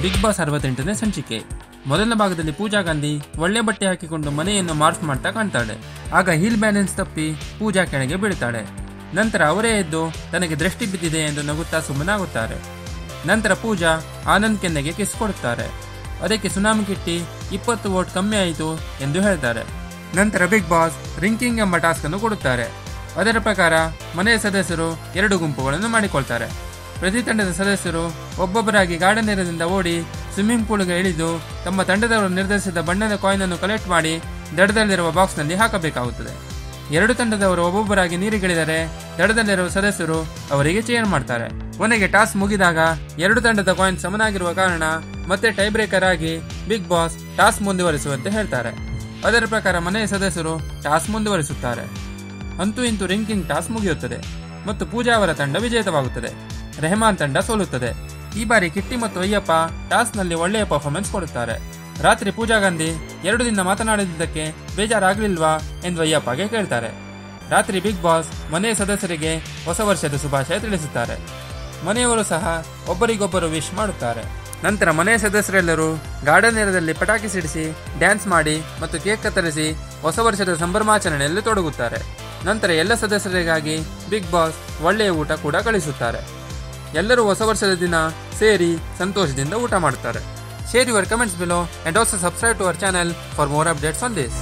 Big boss 68ನೇ ಸಂಚಿಕೆ. ಮೊದಲ ಭಾಗದಲ್ಲಿ ಪೂಜಾ ಗಾಂಧಿ ಒಳ್ಳೆ ಬಟ್ಟೆ ಹಾಕಿಕೊಂಡು ಮನೆಯನ್ನು ಮಾರ್ಚ್ ಮಾಡ್ತಾ ಕಾಣ್ತಾಳೆ. ಆಗ ಹೀಲ್ ಬ್ಯಾಲೆನ್ಸ್ ತಪ್ಪಿ ಪೂಜಾ ಕೆಳಗೆ ಬೀಳ್ತಾಳೆ. ನಂತರ ಅವರೇ ಎದ್ದು ತನಗೆ ದೃಷ್ಟಿ ಬಿದ್ದಿದೆ ಎಂದು ನಗುತ್ತಾ ಸುಮ್ಮನಾಗುತ್ತಾರೆ. ನಂತರ ಪೂಜಾ ಆನಂದ್ ಕೆನ್ನೆಗೆ ಕಿಸ್ ಕೊಡುತ್ತಾರೆ. ಅದಕ್ಕೆ ಸುನಾಮಿ ಕಿಟ್ಟಿ 20 ವೋಟ್ ಕಮ್ಮಿ ಆಯಿತು ಎಂದು ಹೇಳ್ತಾರೆ. ನಂತರ ಬಿಗ್ ಬಾಸ್ ರಿಂಕಿಂಗ್ ಎಂಬ ಟಾಸ್ಕ್ ಅನ್ನು ಕೊಡುತ್ತಾರೆ. ಅದರ ಪ್ರಕಾರ ಮನೆಯ ಸದಸ್ಯರು 2 ಗುಂಪುಗಳನ್ನು ಮಾಡಿಕೊಳ್ತಾರೆ. ಪ್ರತಿ ತಂಡದ ಸದಸ್ಯರು ಒಬ್ಬೊಬ್ಬರಾಗಿ ಗಾರ್ಡನ್ ಏರಿಯಾದಿಂದ ಓಡಿ ಸ್ವಿಮ್ಮಿಂಗ್ ಪೂಲ್ಗೆ ಇಳಿದು ತಮ್ಮ ತಂಡದವರು ನಿರ್ಧರಿಸಿದ ಬಣ್ಣದ ಕಾಯಿನ್ ಅನ್ನು ಕಲೆಕ್ಟ್ ಮಾಡಿ ದಡದಲ್ಲಿರುವ ಬಾಕ್ಸ್ನಲ್ಲಿ ಹಾಕಬೇಕಾಗುತ್ತದೆ. 2 ತಂಡದವರು ಒಬ್ಬೊಬ್ಬರಾಗಿ ನೀರಿಗಿಳಿದರೆ ದಡದಲ್ಲಿರುವ ಸದಸ್ಯರು ಅವರಿಗೆ ಚೇರ್ ಮಾಡ್ತಾರೆ. ಕೊನೆಗೆ ಟಾಸ್ ಮುಗಿದಾಗ 2 ತಂಡದ ಕಾಯಿನ್ ಸಮನಾಗಿರುವ ಕಾರಣ ಮತ್ತೆ ಟೈ ಬ್ರೇಕರ್ ಆಗಿ ಬಿಗ್ ಬಾಸ್ ಟಾಸ್ ಮುಂದುವರಿಸುವಂತೆ ಹೇಳ್ತಾರೆ. ಅದರ ಪ್ರಕಾರ ಮನೆಯ ಸದಸ್ಯರು ಟಾಸ್ ಮುಂದುವರಿಸುತ್ತಾರೆ. ಅಂತೂ ಇಂತೂ ರಿಂಕಿಂಗ್ ಟಾಸ್ ಮುಗಿಯುತ್ತದೆ ಮತ್ತು ಪೂಜಾ ಅವರ ತಂಡ ವಿಜೇತವಾಗುತ್ತದೆ. ರೆಹಮಾನ್ ತಂಡ ಸೋಲುತ್ತದೆ. ಈ ಬಾರಿ ಕಿಟ್ಟಿ ಮತ್ತು ಅಯ್ಯಪ್ಪ ಟಾಸ್ನಲ್ಲಿ ಒಳ್ಳೆಯ ಪರ್ಫಾರ್ಮೆನ್ಸ್ ಕೊಡುತ್ತಾರೆ. ರಾತ್ರಿ ಪೂಜಾ ಗಾಂಧಿ 2 ದಿನ ಮಾತನಾಡಿದ್ದಕ್ಕೆ ಬೇಜಾರಾಗ್ಲಿಲ್ವಾ ಎಂದು ಅಯ್ಯಪ್ಪಗೆ ಕೇಳ್ತಾರೆ. ರಾತ್ರಿ ಬಿಗ್ ಬಾಸ್ ಮನೆಯ ಸದಸ್ಯರಿಗೆ ಹೊಸ ವರ್ಷದ ಶುಭಾಶಯ ತಿಳಿಸುತ್ತಾರೆ. ಮನೆಯವರು ಸಹ ಒಬ್ಬರಿಗೊಬ್ಬರು ವಿಶ್ ಮಾಡುತ್ತಾರೆ. ನಂತರ ಮನೆಯ ಸದಸ್ಯರೆಲ್ಲರೂ ಗಾರ್ಡನ್ ಏರಿಯಾದಲ್ಲಿ ಪಟಾಕಿ ಸಿಡಿಸಿ ಡ್ಯಾನ್ಸ್ ಮಾಡಿ ಮತ್ತು ಕೇಕ್ ಕತ್ತರಿಸಿ ಹೊಸ ವರ್ಷದ ಸಂಭ್ರಮಾಚರಣೆಯಲ್ಲಿ ತೊಡಗುತ್ತಾರೆ. ನಂತರ ಎಲ್ಲ ಸದಸ್ಯರಿಗಾಗಿ ಬಿಗ್ ಬಾಸ್ ಒಳ್ಳೆಯ ಊಟ ಕೂಡ ಕಳಿಸುತ್ತಾರೆ. ಎಲ್ಲರೂ ಹೊಸ ವರ್ಷದ ದಿನ ಸೇರಿ ಸಂತೋಷದಿಂದ ಊಟ ಮಾಡುತ್ತಾರೆ. Share your comments below and also subscribe to our channel for more updates on this.